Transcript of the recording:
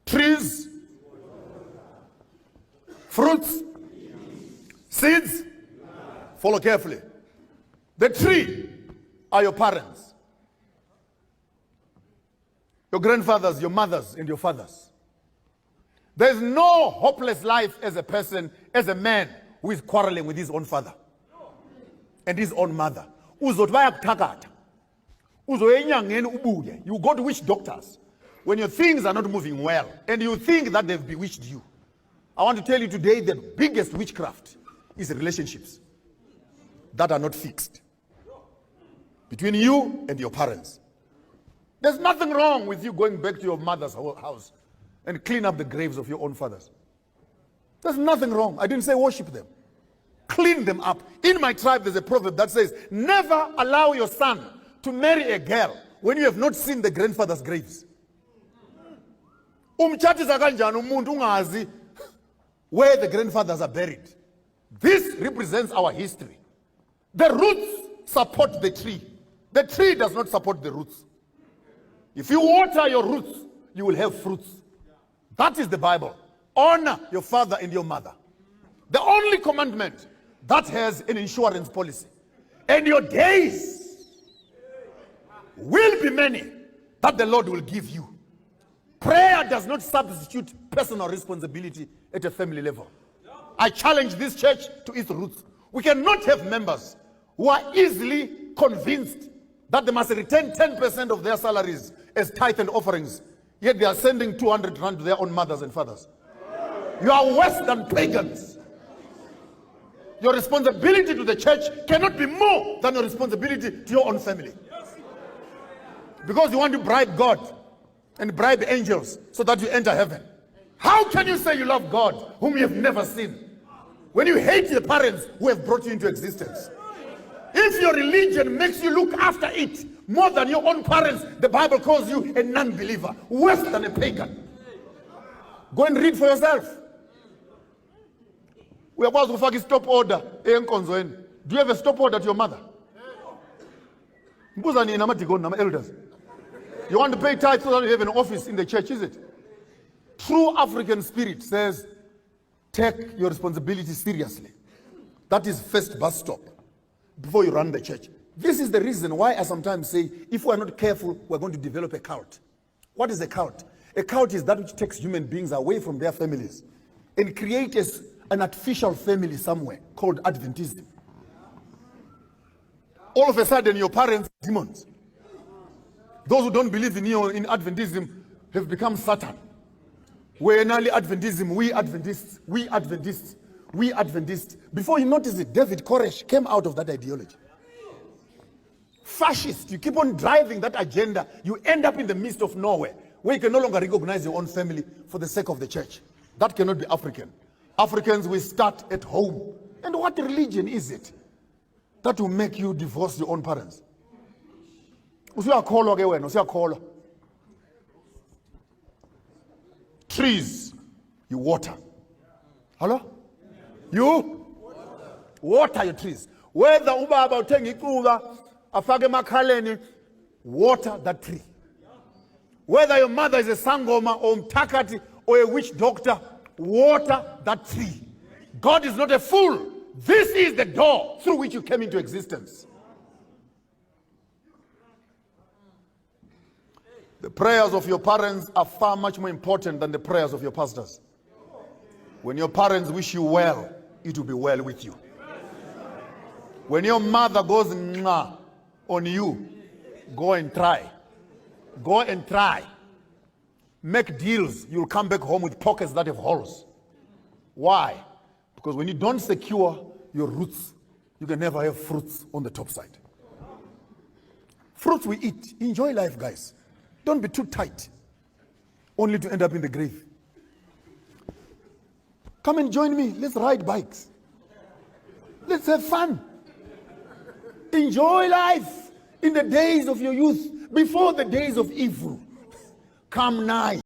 Trees, fruits, seeds. Follow carefully. The tree are your parents, your grandfathers, your mothers, and your fathers. There's no hopeless life as a person, as a man who is quarreling with his own father and his own mother. You go to witch doctors when your things are not moving well and you think that they've bewitched you. I want to tell you today, the biggest witchcraft is relationships that are not fixed between you and your parents. There's nothing wrong with you going back to your mother's house and clean up the graves of your own fathers. There's nothing wrong. I didn't say worship them. Clean them up. In my tribe, there's a proverb that says, never allow your son to marry a girl when you have not seen the grandfather's graves. Umtshatisa kanjani umuntu ungazi where the grandfathers are buried. This represents our history. The roots support the tree. The tree does not support the roots. If you water your roots, you will have fruits. That is the Bible. Honor your father and your mother. The only commandment that has an insurance policy. And your days will be many that the Lord will give you. Prayer does not substitute personal responsibility at a family level. I challenge this church to its roots. We cannot have members who are easily convinced that they must return 10% of their salaries as tithe and offerings, yet they are sending 200 rand to their own mothers and fathers. You are worse than pagans. Your responsibility to the church cannot be more than your responsibility to your own family. Because you want to bribe God and bribe angels so that you enter heaven. How can you say you love God whom you have never seen when you hate your parents who have brought you into existence? If your religion makes you look after it more than your own parents, the Bible calls you a non-believer, worse than a pagan. Go and read for yourself. We are about to fucking stop order. Do you have a stop order to your mother? Elders. You want to pay tithe so that you have an office in the church, is it? True African spirit says, take your responsibility seriously. That is first bus stop before you run the church. This is the reason why I sometimes say, if we are not careful, we're going to develop a cult. What is a cult? A cult is that which takes human beings away from their families and creates an artificial family somewhere called Adventism. All of a sudden, your parents are demons. Those who don't believe in you in Adventism have become Satan. We're early Adventism, we Adventists, we Adventists, we Adventists. Before you notice it, David Koresh came out of that ideology. Fascist, you keep on driving that agenda, you end up in the midst of nowhere, where you can no longer recognize your own family for the sake of the church. That cannot be African. Africans will start at home. And what religion is it that will make you divorce your own parents? Trees, you water. Hello? You? Water your trees. Whether ubaba uthenga icuba afake emakhaleni, water that tree. Whether your mother is a sangoma or umtakati or a witch doctor, water that tree. God is not a fool. This is the door through which you came into existence. The prayers of your parents are far much more important than the prayers of your pastors. When your parents wish you well, it will be well with you. When your mother goes mwah on you, go and try. Go and try. Make deals. You'll come back home with pockets that have holes. Why? Because when you don't secure your roots, you can never have fruits on the top side. Fruits we eat. Enjoy life, guys. Don't be too tight, only to end up in the grave. Come and join me. Let's ride bikes. Let's have fun. Enjoy life in the days of your youth, before the days of evil come nigh.